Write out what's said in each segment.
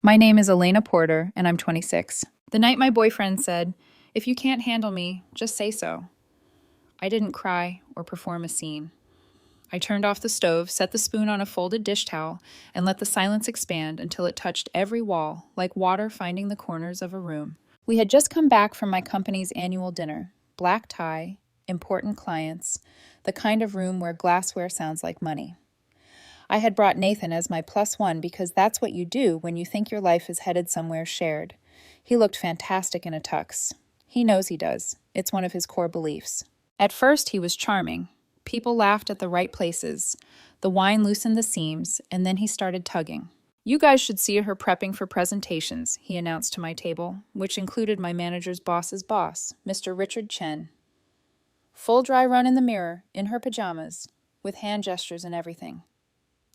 My name is Elena Porter, and I'm 26. The night my boyfriend said, "If you can't handle me, just say so," I didn't cry or perform a scene. I turned off the stove, set the spoon on a folded dish towel, and let the silence expand until it touched every wall, like water finding the corners of a room. We had just come back from my company's annual dinner. Black tie, important clients, the kind of room where glassware sounds like money. I had brought Nathan as my plus one because that's what you do when you think your life is headed somewhere shared. He looked fantastic in a tux. He knows he does. It's one of his core beliefs. At first, he was charming. People laughed at the right places. The wine loosened the seams, and then he started tugging. "You guys should see her prepping for presentations," he announced to my table, which included my manager's boss's boss, Mr. Richard Chen. Full dry run in the mirror, in her pajamas, with hand gestures and everything.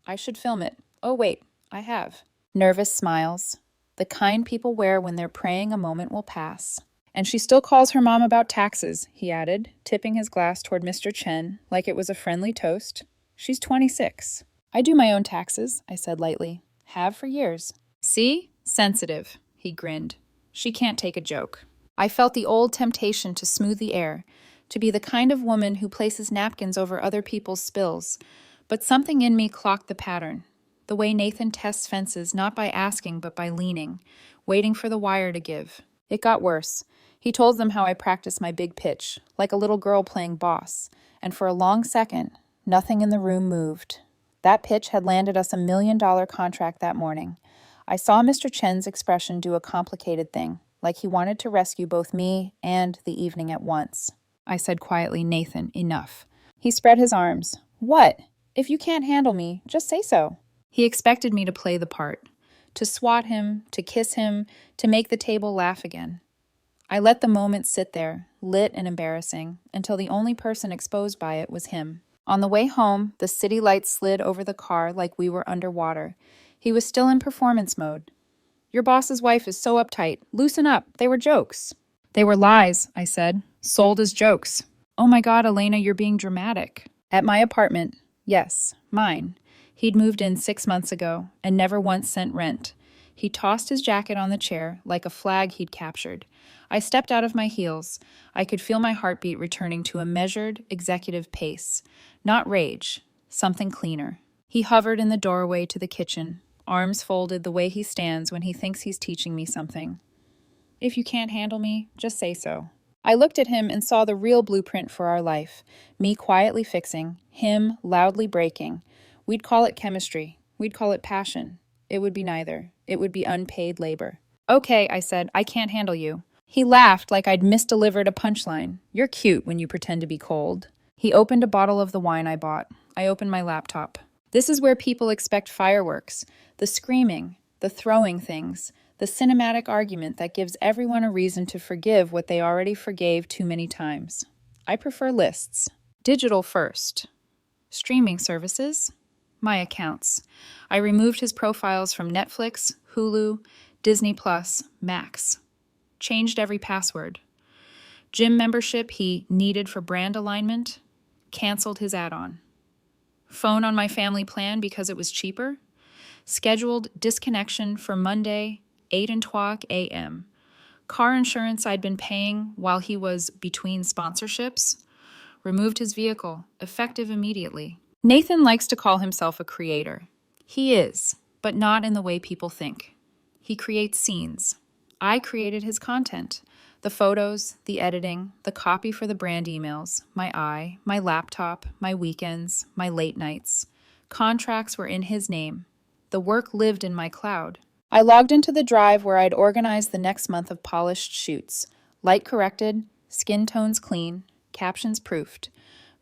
I should film it. Oh, wait, I have. Nervous smiles. The kind people wear when they're praying a moment will pass. "And she still calls her mom about taxes," he added, tipping his glass toward Mr. Chen like it was a friendly toast. "She's 26. "I do my own taxes," I said lightly. "Have for years." "See? Sensitive," he grinned. "She can't take a joke." I felt the old temptation to smooth the air, to be the kind of woman who places napkins over other people's spills. But something in me clocked the pattern. The way Nathan tests fences not by asking but by leaning, waiting for the wire to give. It got worse. He told them how I practiced my big pitch, like a little girl playing boss, and for a long second, nothing in the room moved. That pitch had landed us $1 million contract that morning. I saw Mr. Chen's expression do a complicated thing, like he wanted to rescue both me and the evening at once. I said quietly, "Nathan, enough." He spread his arms. "What? If you can't handle me, just say so." He expected me to play the part, to swat him, to kiss him, to make the table laugh again. I let the moment sit there, lit and embarrassing, until the only person exposed by it was him. On the way home, the city lights slid over the car like we were underwater. He was still in performance mode. "Your boss's wife is so uptight. Loosen up. They were jokes." "They were lies," I said. "Sold as jokes." "Oh my God, Elena, you're being dramatic." At my apartment, yes, mine. He'd moved in 6 months ago and never once sent rent. He tossed his jacket on the chair like a flag he'd captured. I stepped out of my heels. I could feel my heartbeat returning to a measured, executive pace. Not rage, something cleaner. He hovered in the doorway to the kitchen, arms folded the way he stands when he thinks he's teaching me something. "If you can't handle me, just say so." I looked at him and saw the real blueprint for our life. Me quietly fixing, him loudly breaking. We'd call it chemistry. We'd call it passion. It would be neither. It would be unpaid labor. "Okay," I said, "I can't handle you." He laughed like I'd misdelivered a punchline. "You're cute when you pretend to be cold." He opened a bottle of the wine I bought. I opened my laptop. This is where people expect fireworks. The screaming, the throwing things, the cinematic argument that gives everyone a reason to forgive what they already forgave too many times. I prefer lists. Digital first. Streaming services. My accounts. I removed his profiles from Netflix, Hulu, Disney Plus, Max. Changed every password. Gym membership he needed for brand alignment. Canceled his add-on. Phone on my family plan because it was cheaper. Scheduled disconnection for Monday, 8:02 a.m. Car insurance I'd been paying while he was between sponsorships. Removed his vehicle, effective immediately. Nathan likes to call himself a creator. He is, but not in the way people think. He creates scenes. I created his content. The photos, the editing, the copy for the brand emails, my eye, my laptop, my weekends, my late nights. Contracts were in his name. The work lived in my cloud. I logged into the drive where I'd organized the next month of polished shoots. Light corrected, skin tones clean, captions proofed.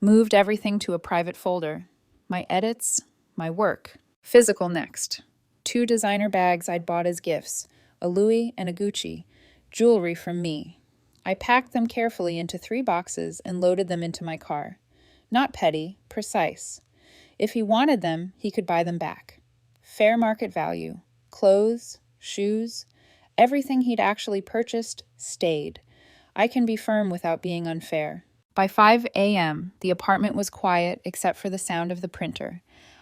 Moved everything to a private folder. My edits, my work. Physical next. 2 designer bags I'd bought as gifts, a Louis and a Gucci. Jewelry from me. I packed them carefully into 3 boxes and loaded them into my car. Not petty, precise. If he wanted them, he could buy them back. Fair market value. Clothes, shoes, everything he'd actually purchased stayed. I can be firm without being unfair. By 5 a.m., the apartment was quiet except for the sound of the printer.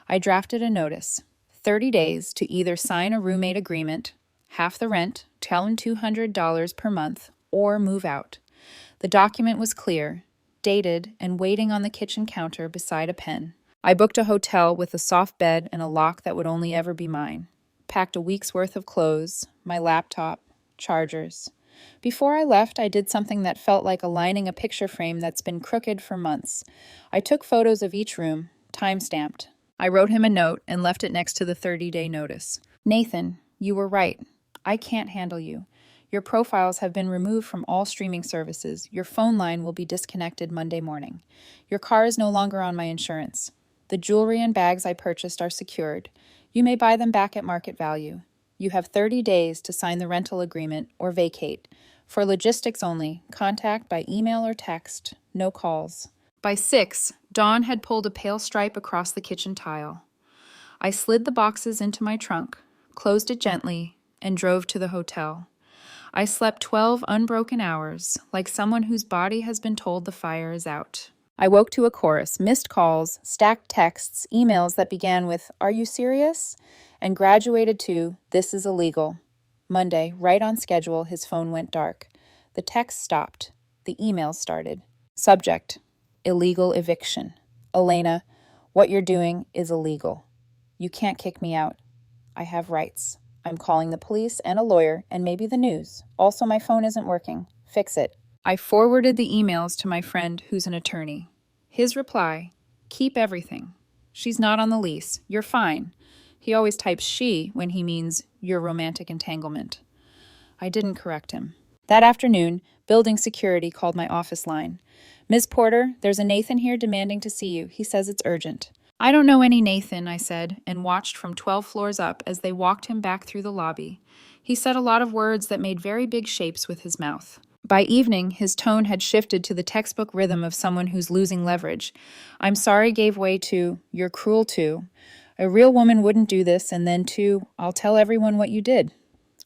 I drafted a notice. 30 days to either sign a roommate agreement, half the rent, tell him $200 per month, or move out. The document was clear, dated, and waiting on the kitchen counter beside a pen. I booked a hotel with a soft bed and a lock that would only ever be mine. Packed a week's worth of clothes, my laptop, chargers. Before I left, I did something that felt like aligning a picture frame that's been crooked for months. I took photos of each room, time-stamped. I wrote him a note and left it next to the 30-day notice. Nathan, you were right. I can't handle you. Your profiles have been removed from all streaming services. Your phone line will be disconnected Monday morning. Your car is no longer on my insurance. The jewelry and bags I purchased are secured. You may buy them back at market value. You have 30 days to sign the rental agreement or vacate. For logistics only, contact by email or text, no calls. By 6, Dawn had pulled a pale stripe across the kitchen tile. I slid the boxes into my trunk, closed it gently, and drove to the hotel. I slept 12 unbroken hours, like someone whose body has been told the fire is out. I woke to a chorus, missed calls, stacked texts, emails that began with, "Are you serious?" and graduated to, "This is illegal." Monday, right on schedule, his phone went dark. The text stopped. The emails started. Subject, illegal eviction. Elena, what you're doing is illegal. You can't kick me out. I have rights. I'm calling the police and a lawyer and maybe the news. Also, my phone isn't working. Fix it. I forwarded the emails to my friend who's an attorney. His reply, keep everything. She's not on the lease. You're fine. He always types she when he means your romantic entanglement. I didn't correct him. That afternoon, building security called my office line. "Ms. Porter, there's a Nathan here demanding to see you. He says it's urgent." "I don't know any Nathan," I said, and watched from 12 floors up as they walked him back through the lobby. He said a lot of words that made very big shapes with his mouth. By evening, his tone had shifted to the textbook rhythm of someone who's losing leverage. "I'm sorry" gave way to, "You're cruel too. A real woman wouldn't do this," and then to, "I'll tell everyone what you did."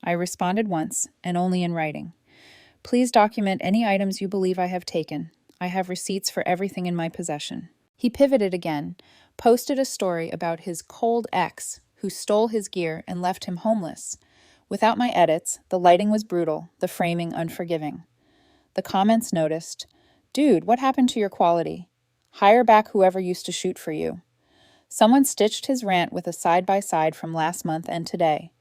I responded once, and only in writing. "Please document any items you believe I have taken. I have receipts for everything in my possession." He pivoted again, posted a story about his cold ex who stole his gear and left him homeless. Without my edits, the lighting was brutal, the framing unforgiving. The comments noticed, "Dude, what happened to your quality? Hire back whoever used to shoot for you." Someone stitched his rant with a side-by-side from last month and today.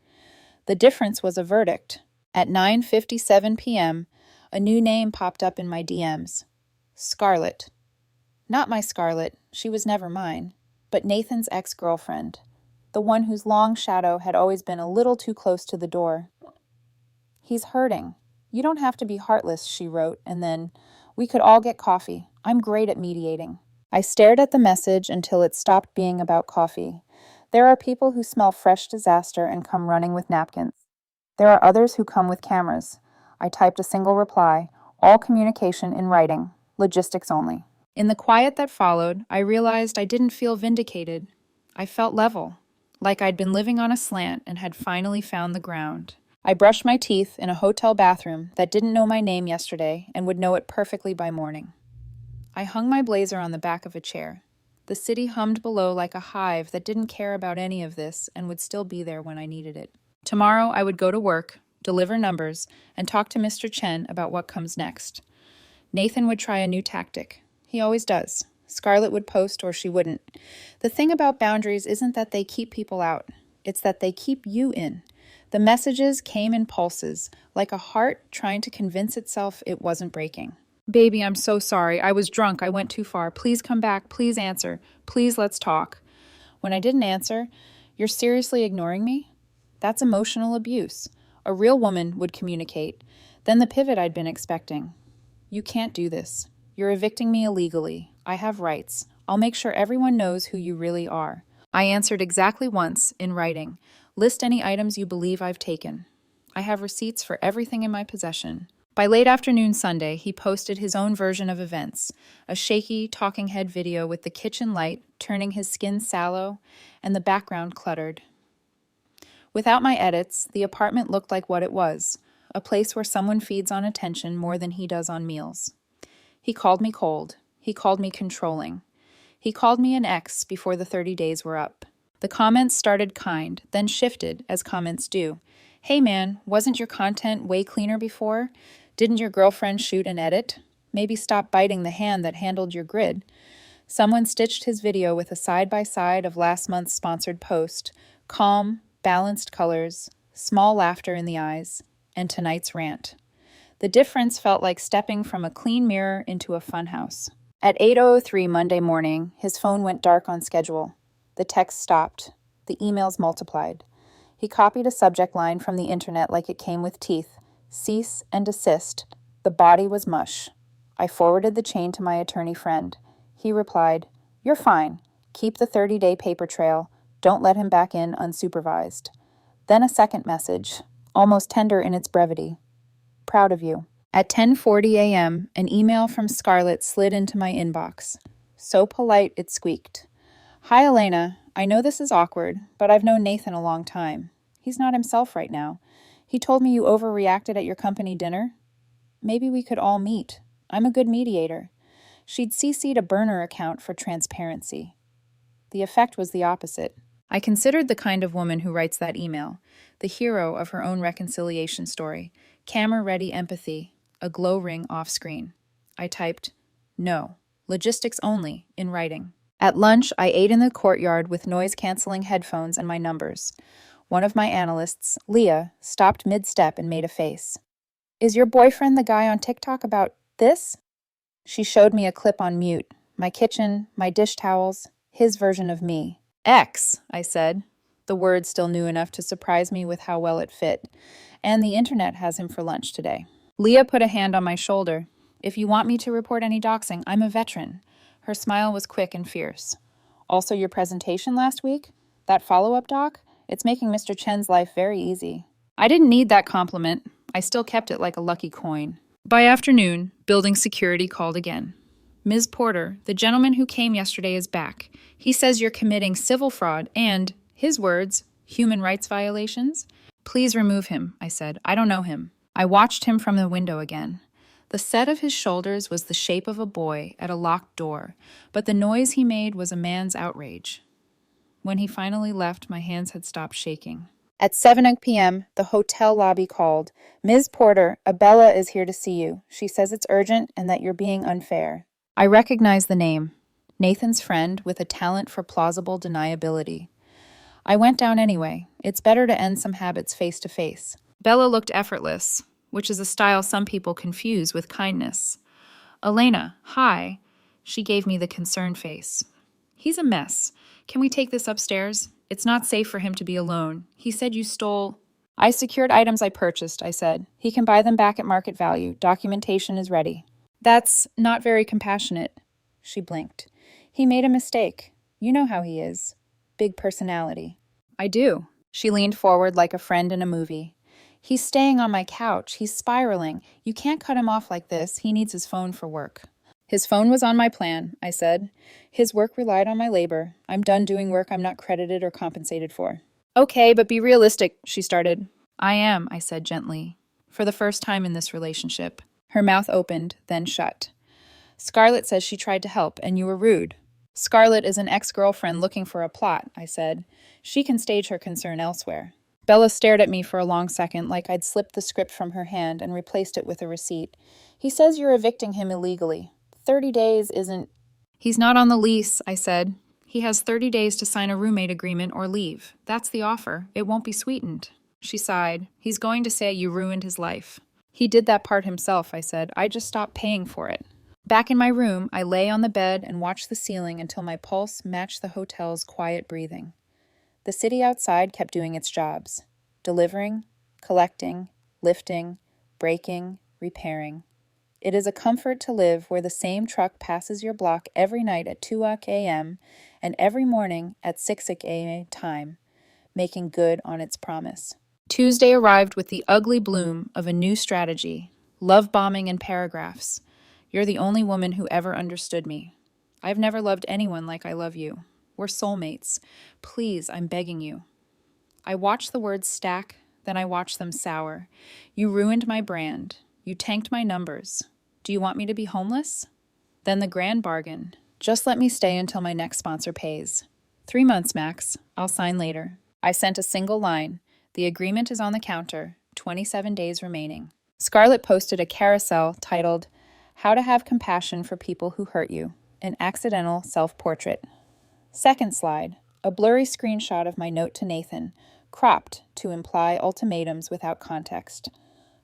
The difference was a verdict. At 9:57 p.m., a new name popped up in my DMs. Scarlett. Not my Scarlett, she was never mine, but Nathan's ex-girlfriend, the one whose long shadow had always been a little too close to the door. "He's hurting. You don't have to be heartless," she wrote, and then, "We could all get coffee. I'm great at mediating." I stared at the message until it stopped being about coffee. There are people who smell fresh disaster and come running with napkins. There are others who come with cameras. I typed a single reply, all communication in writing, logistics only. In the quiet that followed, I realized I didn't feel vindicated. I felt level, like I'd been living on a slant and had finally found the ground. I brushed my teeth in a hotel bathroom that didn't know my name yesterday and would know it perfectly by morning. I hung my blazer on the back of a chair. The city hummed below like a hive that didn't care about any of this and would still be there when I needed it. Tomorrow I would go to work, deliver numbers, and talk to Mr. Chen about what comes next. Nathan would try a new tactic. He always does. Scarlett would post or she wouldn't. The thing about boundaries isn't that they keep people out. It's that they keep you in. The messages came in pulses, like a heart trying to convince itself it wasn't breaking. "Baby, I'm so sorry. I was drunk. I went too far. Please come back. Please answer. Please let's talk." When I didn't answer, "You're seriously ignoring me?" That's emotional abuse. A real woman would communicate. Then the pivot I'd been expecting. "You can't do this. You're evicting me illegally. I have rights. I'll make sure everyone knows who you really are." I answered exactly once, in writing. "List any items you believe I've taken. I have receipts for everything in my possession." By late afternoon Sunday, he posted his own version of events, a shaky, talking head video with the kitchen light turning his skin sallow and the background cluttered. Without my edits, the apartment looked like what it was, a place where someone feeds on attention more than he does on meals. He called me cold. He called me controlling. He called me an ex before the 30 days were up. The comments started kind, then shifted, as comments do. Hey man, wasn't your content way cleaner before? Didn't your girlfriend shoot and edit? Maybe stop biting the hand that handled your grid. Someone stitched his video with a side-by-side of last month's sponsored post, calm, balanced colors, small laughter in the eyes, and tonight's rant. The difference felt like stepping from a clean mirror into a funhouse. At 8:03 Monday morning, his phone went dark on schedule. The text stopped. The emails multiplied. He copied a subject line from the internet like it came with teeth. Cease and desist. The body was mush. I forwarded the chain to my attorney friend. He replied, "You're fine. Keep the 30-day paper trail. Don't let him back in unsupervised." Then a second message, almost tender in its brevity. "Proud of you." At 10:40 a.m., an email from Scarlett slid into my inbox. So polite it squeaked. "Hi, Elena. I know this is awkward, but I've known Nathan a long time. He's not himself right now. He told me you overreacted at your company dinner. Maybe we could all meet. I'm a good mediator." She'd CC'd a burner account for transparency. The effect was the opposite. I considered the kind of woman who writes that email, the hero of her own reconciliation story, camera-ready empathy, a glow ring off-screen. I typed, "No, logistics only," in writing. At lunch, I ate in the courtyard with noise-canceling headphones and my numbers. One of my analysts, Leah, stopped mid-step and made a face. "Is your boyfriend the guy on TikTok about this?" She showed me a clip on mute. My kitchen, my dish towels, his version of me. "X," I said, the word still new enough to surprise me with how well it fit. "And the internet has him for lunch today." Leah put a hand on my shoulder. "If you want me to report any doxing, I'm a veteran." Her smile was quick and fierce. "Also your presentation last week? That follow-up doc? It's making Mr. Chen's life very easy." I didn't need that compliment. I still kept it like a lucky coin. By afternoon, building security called again. "Ms. Porter, the gentleman who came yesterday is back. He says you're committing civil fraud and, his words, human rights violations. Please remove him," I said. "I don't know him." I watched him from the window again. The set of his shoulders was the shape of a boy at a locked door, but the noise he made was a man's outrage. When he finally left, my hands had stopped shaking. At 7 p.m., the hotel lobby called. "Ms. Porter, Abella is here to see you. She says it's urgent and that you're being unfair." I recognized the name. Nathan's friend with a talent for plausible deniability. I went down anyway. It's better to end some habits face to face. Bella looked effortless, which is a style some people confuse with kindness. "Elena, hi." She gave me the concerned face. "He's a mess. Can we take this upstairs? It's not safe for him to be alone. He said you stole—" "I secured items I purchased," I said. "He can buy them back at market value. Documentation is ready." "That's not very compassionate." She blinked. "He made a mistake. You know how he is. Big personality." "I do." She leaned forward like a friend in a movie. "He's staying on my couch. He's spiraling. You can't cut him off like this. He needs his phone for work." "His phone was on my plan," I said. "His work relied on my labor. I'm done doing work I'm not credited or compensated for." "Okay, but be realistic," she started. "I am," I said gently, for the first time in this relationship. Her mouth opened, then shut. "Scarlett says she tried to help, and you were rude." "Scarlett is an ex-girlfriend looking for a plot," I said. "She can stage her concern elsewhere." Bella stared at me for a long second like I'd slipped the script from her hand and replaced it with a receipt. "He says you're evicting him illegally. 30 days isn't—" "He's not on the lease," I said. "He has 30 days to sign a roommate agreement or leave. That's the offer. It won't be sweetened." She sighed. "He's going to say you ruined his life." "He did that part himself," I said. "I just stopped paying for it." Back in my room, I lay on the bed and watched the ceiling until my pulse matched the hotel's quiet breathing. The city outside kept doing its jobs. Delivering, collecting, lifting, breaking, repairing. It is a comfort to live where the same truck passes your block every night at 2 a.m. and every morning at 6 a.m. time, making good on its promise. Tuesday arrived with the ugly bloom of a new strategy, love bombing in paragraphs. "You're the only woman who ever understood me. I've never loved anyone like I love you. We're soulmates. Please, I'm begging you." I watched the words stack, then I watched them sour. "You ruined my brand. You tanked my numbers. Do you want me to be homeless?" Then the grand bargain. "Just let me stay until my next sponsor pays. 3 months, max. I'll sign later." I sent a single line. The agreement is on the counter. 27 days remaining. Scarlett posted a carousel titled, How to Have Compassion for People Who Hurt You, an accidental self-portrait. Second slide, a blurry screenshot of my note to Nathan, cropped to imply ultimatums without context.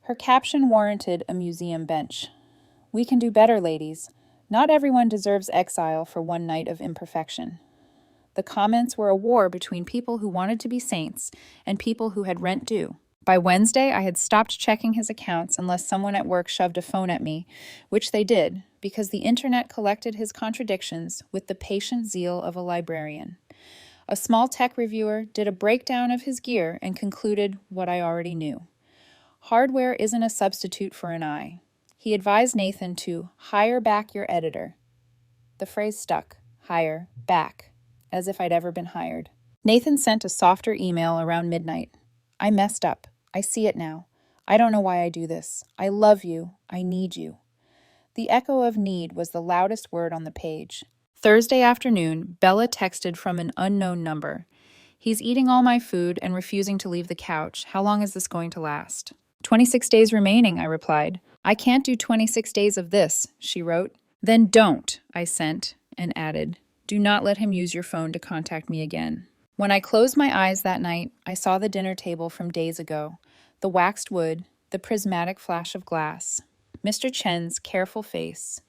Her caption warranted a museum bench. We can do better, ladies. Not everyone deserves exile for one night of imperfection. The comments were a war between people who wanted to be saints and people who had rent due. By Wednesday, I had stopped checking his accounts unless someone at work shoved a phone at me, which they did, because the internet collected his contradictions with the patient zeal of a librarian. A small tech reviewer did a breakdown of his gear and concluded what I already knew. Hardware isn't a substitute for an eye. He advised Nathan to hire back your editor. The phrase stuck, hire back, as if I'd ever been hired. Nathan sent a softer email around midnight. I messed up. I see it now. I don't know why I do this. I love you. I need you. The echo of need was the loudest word on the page. Thursday afternoon, Bella texted from an unknown number. He's eating all my food and refusing to leave the couch. How long is this going to last? 26 days remaining, I replied. I can't do 26 days of this, she wrote. Then don't, I sent, and added, do not let him use your phone to contact me again. When I closed my eyes that night, I saw the dinner table from days ago, the waxed wood, the prismatic flash of glass, Mr. Chen's careful face.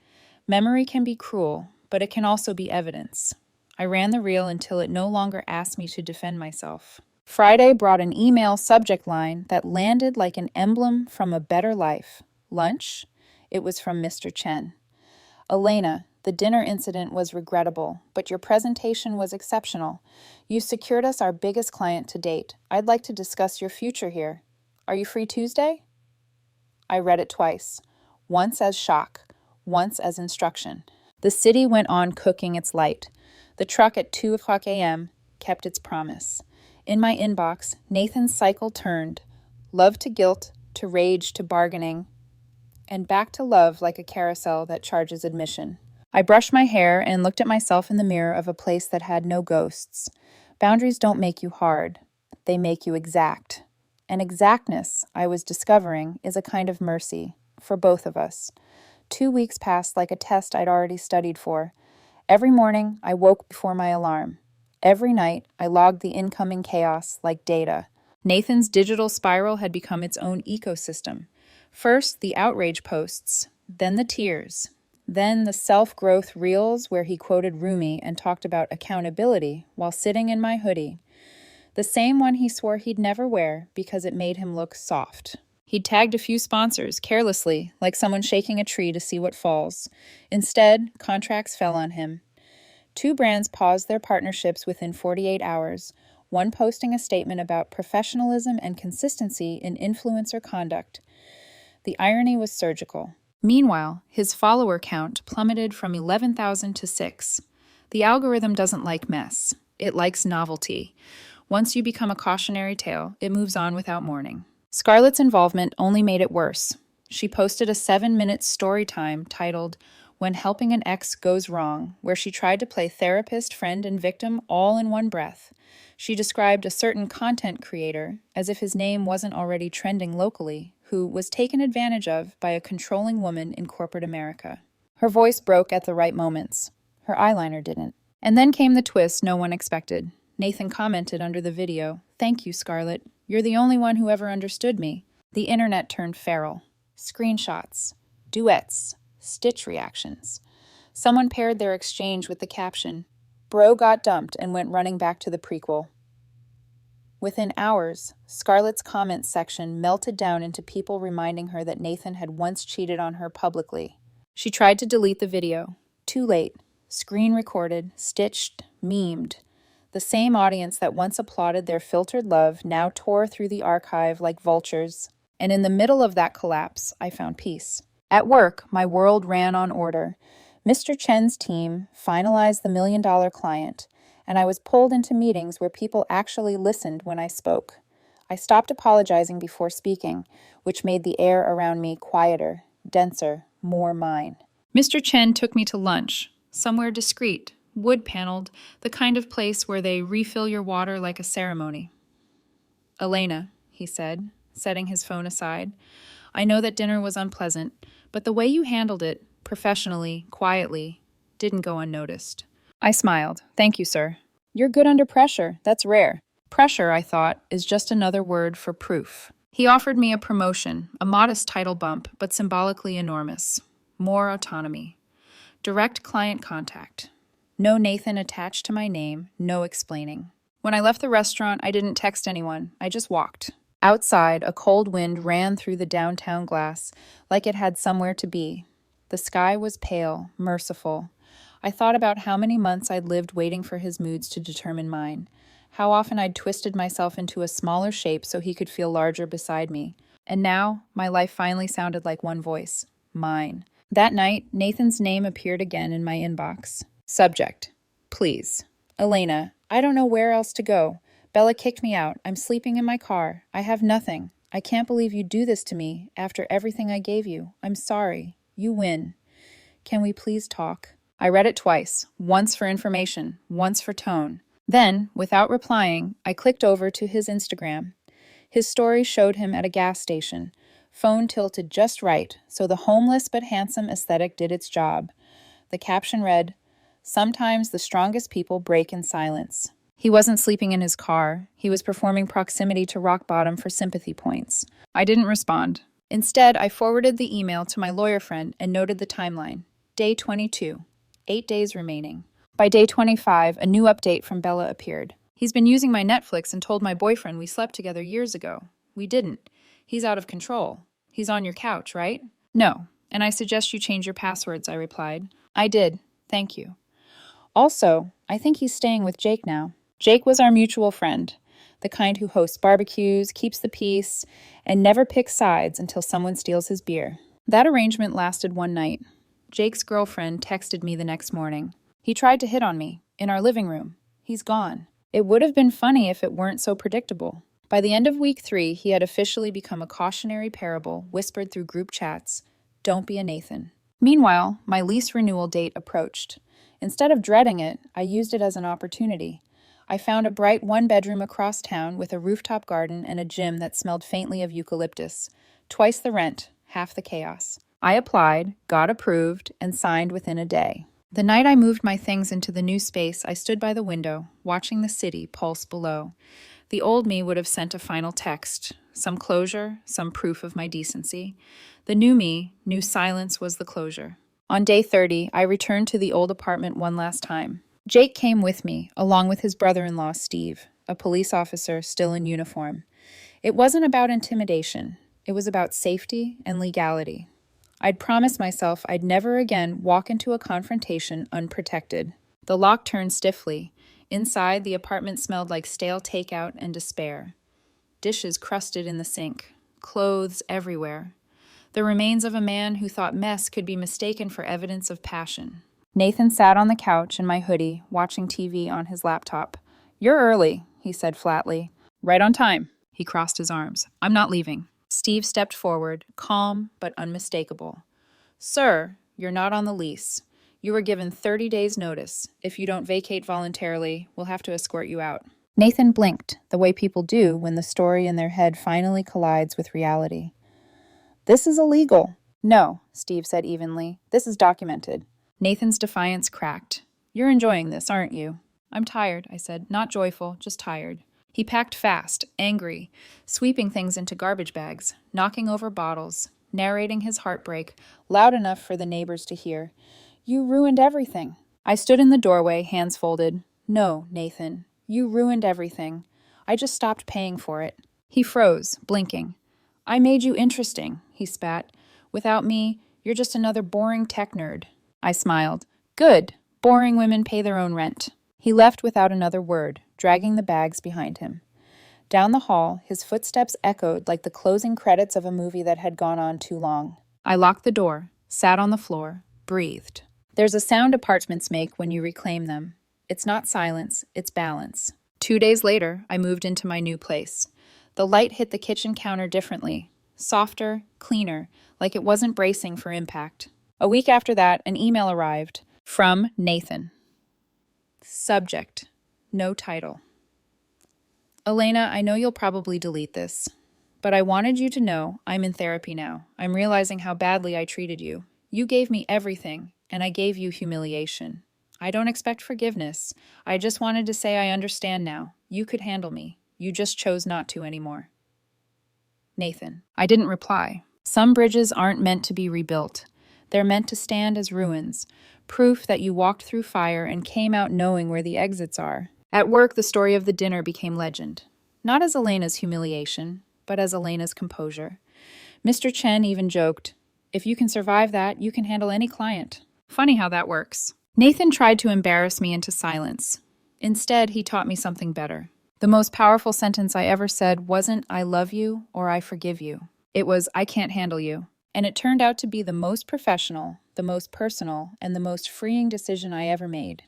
Memory can be cruel, but it can also be evidence. I ran the reel until it no longer asked me to defend myself. Friday brought an email subject line that landed like an emblem from a better life. Lunch? It was from Mr. Chen. Elena, the dinner incident was regrettable, but your presentation was exceptional. You secured us our biggest client to date. I'd like to discuss your future here. Are you free Tuesday? I read it twice, once as shock, once as instruction. The city went on cooking its light. The truck at 2 o'clock a.m. kept its promise. In my inbox, Nathan's cycle turned, love to guilt, to rage, to bargaining, and back to love like a carousel that charges admission. I brushed my hair and looked at myself in the mirror of a place that had no ghosts. Boundaries don't make you hard. They make you exact. And exactness, I was discovering, is a kind of mercy for both of us. 2 weeks passed like a test I'd already studied for. Every morning, I woke before my alarm. Every night, I logged the incoming chaos like data. Nathan's digital spiral had become its own ecosystem. First, the outrage posts, then the tears, then the self-growth reels where he quoted Rumi and talked about accountability while sitting in my hoodie. The same one he swore he'd never wear because it made him look soft. He'd tagged a few sponsors carelessly, like someone shaking a tree to see what falls. Instead, contracts fell on him. 2 brands paused their partnerships within 48 hours, one posting a statement about professionalism and consistency in influencer conduct. The irony was surgical. Meanwhile, his follower count plummeted from 11,000 to 6. The algorithm doesn't like mess. It likes novelty. Once you become a cautionary tale, it moves on without warning. Scarlett's involvement only made it worse. She posted a 7-minute story time titled, When Helping an Ex Goes Wrong, where she tried to play therapist, friend, and victim all in one breath. She described a certain content creator, as if his name wasn't already trending locally, who was taken advantage of by a controlling woman in corporate America. Her voice broke at the right moments. Her eyeliner didn't. And then came the twist no one expected. Nathan commented under the video, Thank you, Scarlett. You're the only one who ever understood me. The internet turned feral. Screenshots, duets, stitch reactions. Someone paired their exchange with the caption, Bro got dumped and went running back to the prequel. Within hours, Scarlett's comments section melted down into people reminding her that Nathan had once cheated on her publicly. She tried to delete the video. Too late. Screen recorded, stitched, memed. The same audience that once applauded their filtered love now tore through the archive like vultures. And in the middle of that collapse, I found peace. At work, my world ran on order. Mr. Chen's team finalized the $1 million client, and I was pulled into meetings where people actually listened when I spoke. I stopped apologizing before speaking, which made the air around me quieter, denser, more mine. Mr. Chen took me to lunch, somewhere discreet, wood-paneled, the kind of place where they refill your water like a ceremony. Elena, he said, setting his phone aside. I know that dinner was unpleasant, but the way you handled it, professionally, quietly, didn't go unnoticed. I smiled. Thank you, sir. You're good under pressure. That's rare. Pressure, I thought, is just another word for proof. He offered me a promotion, a modest title bump, but symbolically enormous. More autonomy. Direct client contact. No Nathan attached to my name, no explaining. When I left the restaurant, I didn't text anyone. I just walked. Outside, a cold wind ran through the downtown glass, like it had somewhere to be. The sky was pale, merciful. I thought about how many months I'd lived waiting for his moods to determine mine. How often I'd twisted myself into a smaller shape so he could feel larger beside me. And now, my life finally sounded like one voice. Mine. That night, Nathan's name appeared again in my inbox. Subject. Please. Elena, I don't know where else to go. Bella kicked me out. I'm sleeping in my car. I have nothing. I can't believe you do this to me after everything I gave you. I'm sorry. You win. Can we please talk? I read it twice, once for information, once for tone. Then, without replying, I clicked over to his Instagram. His story showed him at a gas station, phone tilted just right, so the homeless but handsome aesthetic did its job. The caption read, "Sometimes the strongest people break in silence." He wasn't sleeping in his car. He was performing proximity to rock bottom for sympathy points. I didn't respond. Instead, I forwarded the email to my lawyer friend and noted the timeline. Day 22. 8 days remaining. By day 25, a new update from Bella appeared. He's been using my Netflix and told my boyfriend we slept together years ago. We didn't. He's out of control. He's on your couch, right? No, and I suggest you change your passwords, I replied. I did. Thank you. Also, I think he's staying with Jake now. Jake was our mutual friend, the kind who hosts barbecues, keeps the peace, and never picks sides until someone steals his beer. That arrangement lasted one night. Jake's girlfriend texted me the next morning. He tried to hit on me, in our living room. He's gone. It would have been funny if it weren't so predictable. By the end of week 3, he had officially become a cautionary parable whispered through group chats. Don't be a Nathan. Meanwhile, my lease renewal date approached. Instead of dreading it, I used it as an opportunity. I found a bright one-bedroom across town with a rooftop garden and a gym that smelled faintly of eucalyptus. Twice the rent, half the chaos. I applied, got approved, and signed within a day. The night I moved my things into the new space, I stood by the window, watching the city pulse below. The old me would have sent a final text, some closure, some proof of my decency. The new me knew silence was the closure. On day 30, I returned to the old apartment one last time. Jake came with me, along with his brother-in-law, Steve, a police officer still in uniform. It wasn't about intimidation. It was about safety and legality. I'd promised myself I'd never again walk into a confrontation unprotected. The lock turned stiffly. Inside, the apartment smelled like stale takeout and despair. Dishes crusted in the sink. Clothes everywhere. The remains of a man who thought mess could be mistaken for evidence of passion. Nathan sat on the couch in my hoodie, watching TV on his laptop. You're early, he said flatly. Right on time. He crossed his arms. I'm not leaving. Steve stepped forward, calm but unmistakable. Sir, you're not on the lease. You were given 30 days' notice. If you don't vacate voluntarily, we'll have to escort you out. Nathan blinked, the way people do when the story in their head finally collides with reality. This is illegal. No, Steve said evenly. This is documented. Nathan's defiance cracked. You're enjoying this, aren't you? I'm tired, I said. Not joyful, just tired. He packed fast, angry, sweeping things into garbage bags, knocking over bottles, narrating his heartbreak, loud enough for the neighbors to hear. You ruined everything. I stood in the doorway, hands folded. No, Nathan, you ruined everything. I just stopped paying for it. He froze, blinking. I made you interesting, he spat. Without me, you're just another boring tech nerd. I smiled. Good. Boring women pay their own rent. He left without another word, dragging the bags behind him. Down the hall, his footsteps echoed like the closing credits of a movie that had gone on too long. I locked the door, sat on the floor, breathed. There's a sound apartments make when you reclaim them. It's not silence, it's balance. 2 days later, I moved into my new place. The light hit the kitchen counter differently, softer, cleaner, like it wasn't bracing for impact. A week after that, an email arrived from Nathan. Subject, no title. Elena, I know you'll probably delete this, but I wanted you to know I'm in therapy now. I'm realizing how badly I treated you. You gave me everything, and I gave you humiliation. I don't expect forgiveness. I just wanted to say I understand now. You could handle me. You just chose not to anymore. Nathan. I didn't reply. Some bridges aren't meant to be rebuilt. They're meant to stand as ruins, proof that you walked through fire and came out knowing where the exits are. At work, the story of the dinner became legend. Not as Elena's humiliation, but as Elena's composure. Mr. Chen even joked, "If you can survive that, you can handle any client." Funny how that works. Nathan tried to embarrass me into silence. Instead, he taught me something better. The most powerful sentence I ever said wasn't "I love you" or "I forgive you." It was "I can't handle you." And it turned out to be the most professional, the most personal, and the most freeing decision I ever made.